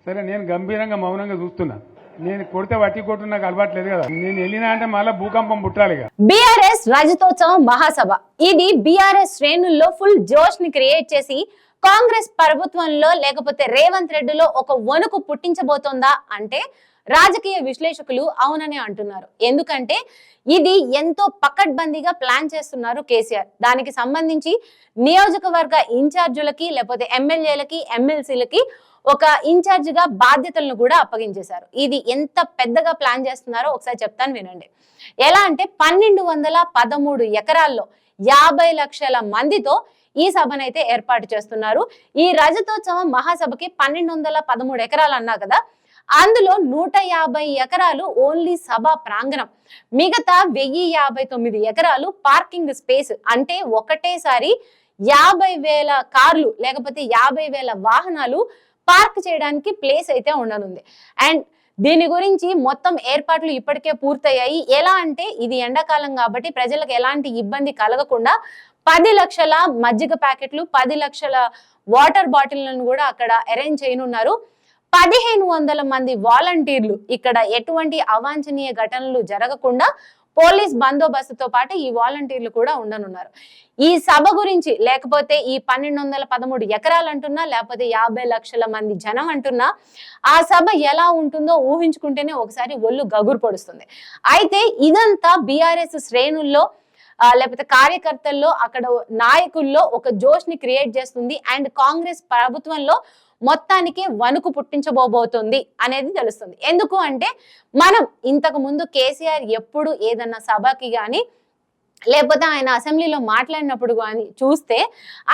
సరే నేను గంభీరంగా మౌనంగా చూస్తున్నా. నేను కొడితే వట్టి కొట్టు నాకు అలవాట్లేదు కదా. నేను వెళ్ళినా అంటే మళ్ళీ భూకంపం పుట్టాలి. బీఆర్ఎస్ రజతోత్సవం మహాసభ ఇది బీఆర్ఎస్ శ్రేణుల్లో ఫుల్ జోష్ ని క్రియేట్ చేసి కాంగ్రెస్ ప్రభుత్వంలో లేకపోతే రేవంత్ రెడ్డిలో ఒక వణుకు పుట్టించబోతోందా అంటే రాజకీయ విశ్లేషకులు అవుననే అంటున్నారు. ఎందుకంటే ఇది ఎంతో పకడ్బందీగా ప్లాన్ చేస్తున్నారు కేసీఆర్. దానికి సంబంధించి నియోజకవర్గ ఇన్ఛార్జులకి లేకపోతే ఎమ్మెల్యేలకి ఎమ్మెల్సీలకి ఒక ఇన్ఛార్జ్ గా బాధ్యతలను కూడా అప్పగించేశారు. ఇది ఎంత పెద్దగా ప్లాన్ చేస్తున్నారో ఒకసారి చెప్తాను వినండి. ఎలా అంటే 1213 ఎకరాల్లో 50 లక్షల మందితో ఈ సభనైతే ఏర్పాటు చేస్తున్నారు. ఈ రజతోత్సవం మహాసభకి 1213 ఎకరాలు అన్నా కదా, అందులో 150 ఎకరాలు ఓన్లీ సభ ప్రాంగణం, మిగతా 1059 ఎకరాలు పార్కింగ్ స్పేస్. అంటే ఒకటేసారి 50,000 కార్లు లేకపోతే 50,000 వాహనాలు పార్క్ చేయడానికి ప్లేస్ అయితే ఉండనుంది. అండ్ దీని గురించి మొత్తం ఏర్పాట్లు ఇప్పటికే పూర్తయ్యాయి. ఎలా అంటే ఇది ఎండాకాలం కాబట్టి ప్రజలకు ఎలాంటి ఇబ్బంది కలగకుండా 10 లక్షల మజ్జిగ ప్యాకెట్లు, 10 లక్షల వాటర్ బాటిళ్లను కూడా అక్కడ అరేంజ్ చేయనున్నారు. 1500 మంది వాలంటీర్లు ఇక్కడ ఎటువంటి అవాంఛనీయ ఘటనలు జరగకుండా పోలీస్ బందోబస్తుతో పాటు ఈ వాలంటీర్లు కూడా ఉండనున్నారు. ఈ సభ గురించి లేకపోతే ఈ 1213 ఎకరాలు అంటున్నా లేకపోతే 50 లక్షల మంది జనం అంటున్నా ఆ సభ ఎలా ఉంటుందో ఊహించుకుంటేనే ఒకసారి ఒళ్ళు గగురు పొడుస్తుంది. అయితే ఇదంతా బీఆర్ఎస్ శ్రేణుల్లో లేకపోతే కార్యకర్తల్లో అక్కడ నాయకుల్లో ఒక జోష్ ని క్రియేట్ చేస్తుంది. అండ్ కాంగ్రెస్ ప్రభుత్వంలో మొత్తానికి వణుకు పుట్టించబోబోతుంది అనేది తెలుస్తుంది. ఎందుకు అంటే మనం ఇంతకు ముందు కేసీఆర్ ఎప్పుడు ఏదన్నా సభకి కానీ లేకపోతే ఆయన అసెంబ్లీలో మాట్లాడినప్పుడు కానీ చూస్తే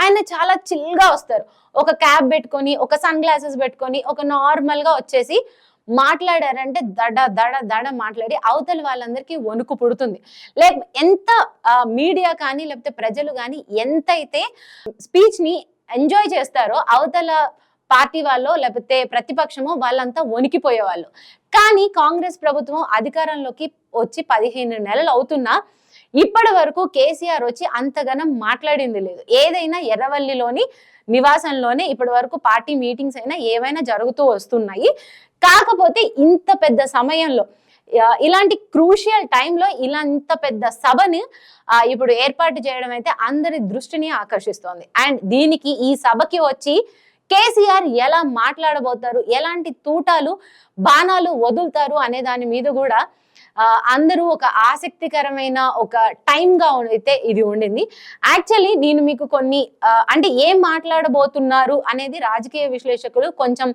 ఆయన చాలా చిల్గా వస్తారు. ఒక క్యాప్ పెట్టుకొని, ఒక సన్ గ్లాసెస్ పెట్టుకొని, ఒక నార్మల్ గా వచ్చేసి మాట్లాడారంటే దడ దడ దడ మాట్లాడి అవతల వాళ్ళందరికీ వణుకు పుడుతుంది. ఎంత మీడియా కానీ లేకపోతే ప్రజలు కానీ ఎంతైతే స్పీచ్ ని ఎంజాయ్ చేస్తారో అవతల పార్టీ వాళ్ళు లేకపోతే ప్రతిపక్షమో వాళ్ళంతా వణికిపోయేవాళ్ళు. కానీ కాంగ్రెస్ ప్రభుత్వం అధికారంలోకి వచ్చి 15 నెలలు అవుతున్నా ఇప్పటి వరకు కేసీఆర్ వచ్చి అంతగానం మాట్లాడింది లేదు. ఏదైనా ఎర్రవల్లిలోని నివాసంలోనే ఇప్పటి వరకు పార్టీ మీటింగ్స్ అయినా ఏవైనా జరుగుతూ వస్తున్నాయి. కాకపోతే ఇంత పెద్ద సమయంలో ఇలాంటి క్రూషియల్ టైంలో ఇలాంత పెద్ద సభని ఇప్పుడు ఏర్పాటు చేయడం అయితే అందరి దృష్టిని ఆకర్షిస్తోంది. అండ్ దీనికి ఈ సభకి వచ్చి కేసీఆర్ ఎలా మాట్లాడబోతారు, ఎలాంటి తూటాలు బాణాలు వదులుతారు అనే దాని మీద కూడా అందరూ ఒక ఆసక్తికరమైన ఒక టైంగా అయితే ఇది ఉండింది. యాక్చువల్లీ నేను మీకు కొన్ని అంటే ఏం మాట్లాడబోతున్నారు అనేది రాజకీయ విశ్లేషకులు కొంచెం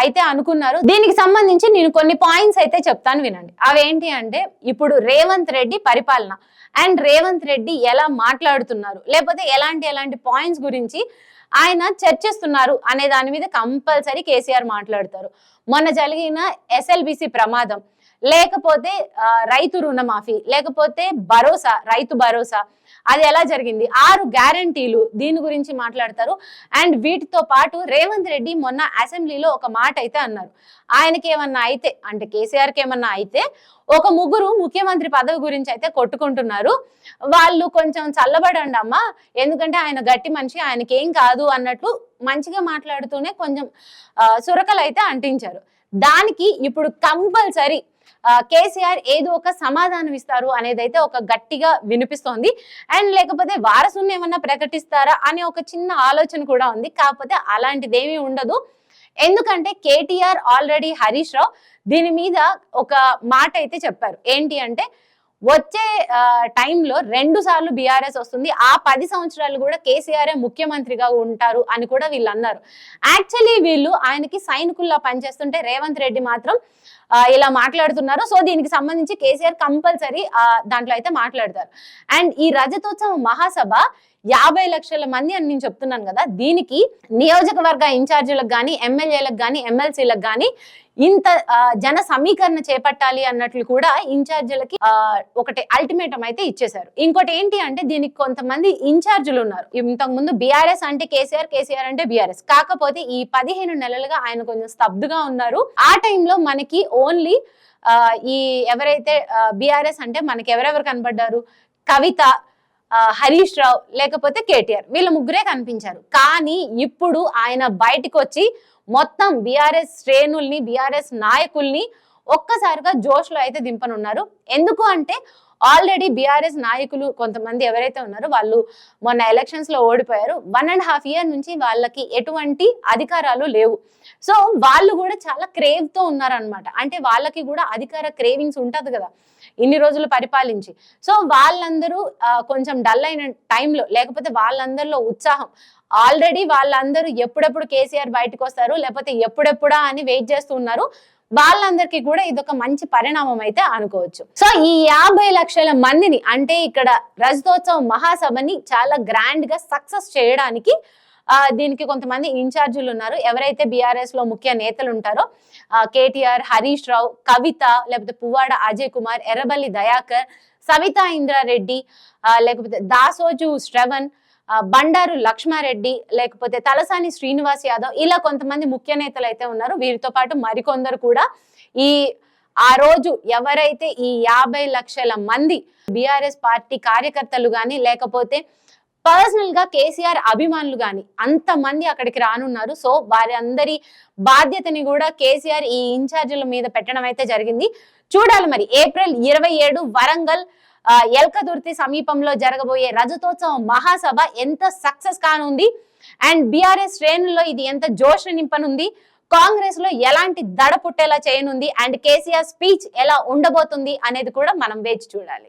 అయితే అనుకున్నారు. దీనికి సంబంధించి నేను కొన్ని పాయింట్స్ అయితే చెప్తాను వినండి. అవేంటి అంటే ఇప్పుడు రేవంత్ రెడ్డి పరిపాలన అండ్ రేవంత్ రెడ్డి ఎలా మాట్లాడుతున్నారు లేకపోతే ఎలాంటి పాయింట్స్ గురించి ఆయన చర్చిస్తున్నారు అనే దాని మీద కంపల్సరీ కేసీఆర్ మాట్లాడతారు. మొన్న జరిగిన SLBC ప్రమాదం, లేకపోతే రైతు రుణమాఫీ, లేకపోతే భరోసా, రైతు భరోసా అది ఎలా జరిగింది, 6 గ్యారంటీలు, దీని గురించి మాట్లాడతారు. అండ్ వీటితో పాటు రేవంత్ రెడ్డి మొన్న అసెంబ్లీలో ఒక మాట అయితే అన్నారు. ఆయనకి ఏమన్నా అయితే అంటే కేసీఆర్కి ఏమన్నా అయితే ఒక ముగ్గురు ముఖ్యమంత్రి పదవి గురించి అయితే కొట్టుకుంటున్నారు, వాళ్ళు కొంచెం చల్లబడండి అమ్మా, ఎందుకంటే ఆయన గట్టి మనిషి, ఆయనకి ఏం కాదు అన్నట్లు మంచిగా మాట్లాడుతూనే కొంచెం సురకలు అయితే అంటించారు. దానికి ఇప్పుడు కంపల్సరీ కేసీఆర్ ఏదో ఒక సమాధానం ఇస్తారు అనేది అయితే ఒక గట్టిగా వినిపిస్తోంది. అండ్ లేకపోతే వారసుని ఏమన్నా ప్రకటిస్తారా అనే ఒక చిన్న ఆలోచన కూడా ఉంది. కాకపోతే అలాంటిదేమీ ఉండదు. ఎందుకంటే కేటీఆర్ ఆల్రెడీ హరీష్ రావు దీని మీద ఒక మాట అయితే చెప్పారు. ఏంటి అంటే వచ్చే టైంలో 2 సార్లు బీఆర్ఎస్ వస్తుంది, ఆ 10 సంవత్సరాలు కూడా కేసీఆర్ ముఖ్యమంత్రిగా ఉంటారు అని కూడా వీళ్ళు అన్నారు. యాక్చువల్లీ వీళ్ళు ఆయనకి సైనికుల్లా పనిచేస్తుంటే రేవంత్ రెడ్డి మాత్రం ఇలా మాట్లాడుతున్నారు. సో దీనికి సంబంధించి కేసీఆర్ కంపల్సరీ దాంట్లో అయితే మాట్లాడతారు. అండ్ ఈ రజతోత్సవ మహాసభ 50 లక్షల మంది అని నేను చెప్తున్నాను కదా, దీనికి నియోజకవర్గ ఇన్ఛార్జీలకు కానీ ఎమ్మెల్యేలకు కానీ ఎమ్మెల్సీలకు కానీ ఇంత జన సమీకరణ చేపట్టాలి అన్నట్లు కూడా ఇన్ఛార్జీలకి ఒకటి అల్టిమేటం అయితే ఇచ్చేశారు. ఇంకోటి ఏంటి అంటే దీనికి కొంతమంది ఇన్ఛార్జీలు ఉన్నారు. ఇంతకు ముందు బీఆర్ఎస్ అంటే కేసీఆర్, కేసీఆర్ అంటే బీఆర్ఎస్. కాకపోతే ఈ 15 నెలలుగా ఆయన కొంచెం స్తబ్దుగా ఉన్నారు. ఆ టైంలో మనకి ఓన్లీ ఈ ఎవరైతే బీఆర్ఎస్ అంటే మనకి ఎవరెవరు కనబడ్డారు, కవిత, హరీష్ రావు లేకపోతే కేటీఆర్ వీళ్ళ ముగ్గురే కనిపించారు. కానీ ఇప్పుడు ఆయన బయటకు వచ్చి మొత్తం బీఆర్ఎస్ శ్రేణుల్ని బీఆర్ఎస్ నాయకుల్ని ఒక్కసారిగా జోష్ లో అయితే దింపనున్నారు. ఎందుకు అంటే ఆల్రెడీ బీఆర్ఎస్ నాయకులు కొంతమంది ఎవరైతే ఉన్నారో వాళ్ళు మొన్న ఎలక్షన్స్ లో ఓడిపోయారు. 1.5 year నుంచి వాళ్ళకి ఎటువంటి అధికారాలు లేవు. సో వాళ్ళు కూడా చాలా క్రేవ్ తో ఉన్నారనమాట. అంటే వాళ్ళకి కూడా అధికార క్రేవింగ్స్ ఉంటది కదా ఇన్ని రోజులు పరిపాలించి. సో వాళ్ళందరూ కొంచెం డల్ అయిన టైంలో లేకపోతే వాళ్ళందరిలో ఉత్సాహం ఆల్రెడీ వాళ్ళందరూ ఎప్పుడెప్పుడు కేసీఆర్ బయటకు వస్తారు లేకపోతే ఎప్పుడెప్పుడా అని వెయిట్ చేస్తూ ఉన్నారు. వాళ్ళందరికీ కూడా ఇదొక మంచి పరిణామం అయితే అనుకోవచ్చు. సో ఈ 50 లక్షల మందిని అంటే ఇక్కడ రజతోత్సవ మహాసభని చాలా గ్రాండ్ గా సక్సెస్ చేయడానికి దీనికి కొంతమంది ఇన్ఛార్జీలు ఉన్నారు. ఎవరైతే బీఆర్ఎస్ లో ముఖ్య నేతలు ఉంటారో కేటీఆర్, హరీష్ రావు, కవిత, లేకపోతే పువ్వాడ అజయ్ కుమార్, ఎర్రబల్లి దయాకర్, సవితా ఇంద్రారెడ్డి, లేకపోతే దాసోజు శ్రవణ్, బండారు లక్ష్మారెడ్డి, లేకపోతే తలసాని శ్రీనివాస్ యాదవ్, ఇలా కొంతమంది ముఖ్య నేతలు అయితే ఉన్నారు. వీరితో పాటు మరికొందరు కూడా ఆ రోజు ఎవరైతే ఈ 50 లక్షల మంది బీఆర్ఎస్ పార్టీ కార్యకర్తలు గాని లేకపోతే పర్సనల్ గా కేసీఆర్ అభిమానులు గాని అంతమంది అక్కడికి రానున్నారు. సో వారి అందరి బాధ్యతని కూడా కేసీఆర్ ఈ ఇన్ఛార్జీల మీద పెట్టడం అయితే జరిగింది. చూడాలి మరి April 27 వరంగల్ ఎల్కదుర్తి సమీపంలో జరగబోయే రజతోత్సవ మహాసభ ఎంత సక్సెస్ కానుంది అండ్ బీఆర్ఎస్ శ్రేణుల్లో ఇది ఎంత జోష్ నింపనుంది, కాంగ్రెస్ లో ఎలాంటి దడ పుట్టేలా చేయనుంది అండ్ కేసీఆర్ స్పీచ్ ఎలా ఉండబోతుంది అనేది కూడా మనం వేచి చూడాలి.